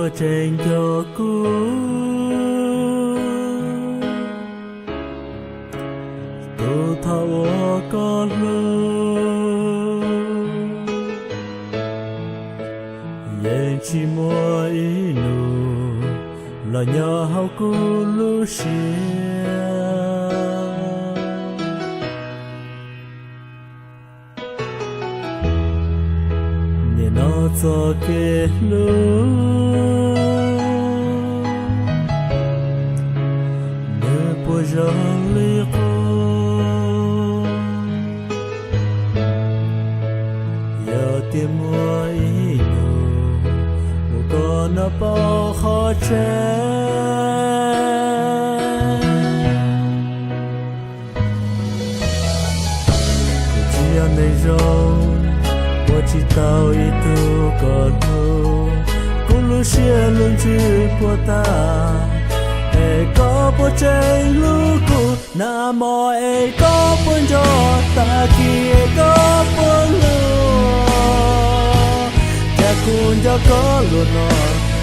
bữa trên cho cũ tôi thao có lối yên chỉ mua ý nụ là nhờ hao cũ lu xia nó cho kê lú nè bùa rong li cô giờ tìm mua ý nụ một con nó bao khó che chỉ ăn này rồi chỉ tao ít tu còn đâu cũng lu xia luôn chưa của ta e có bộ trái lu cu na mò e có buồn cho ta kia có buồn lu cha kun cho có luôn nó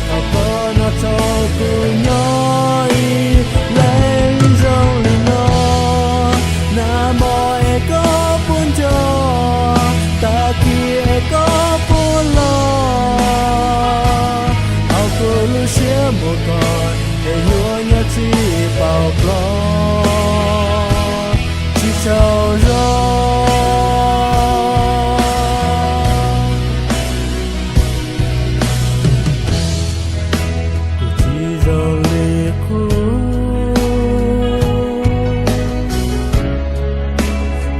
tao có nó cho cu nhoi lên rong lên nó na mò e có buồn cho ta kia có buồn lo ao cô lu xia một con để nhua nhớ chỉ bao lo chỉ sao gió chỉ rồi lì khu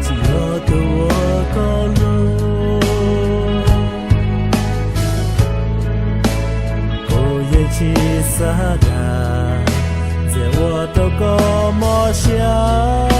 chỉ ở tôi có chỉ xa đà giờ我都có梦想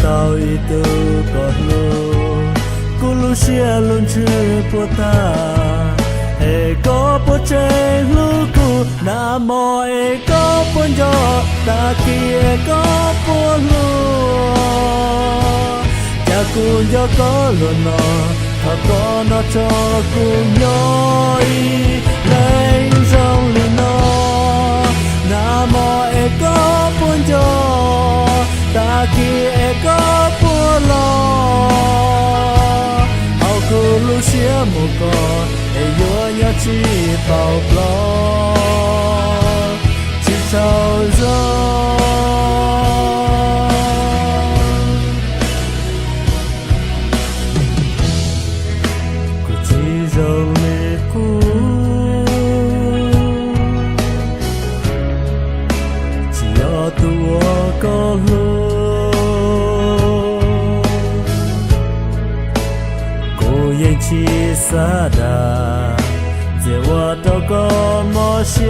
tao ít tu còn lu cô lu xia luôn chưa của ta e có bộ trái lu cu na mò e có buồn cho ta kia có buồn lu cha kun cho có luôn nó thà có nó cho cùng nhoi lên rong lên nó na mò e có buồn cho ta kia có buồn lo ao cô lu xia một con để nhớ nhớ chỉ bao lo chỉ sao gió cô chỉ rong lê cũ chỉ ở tôi có lu chỉ xa đà giờ我都có梦想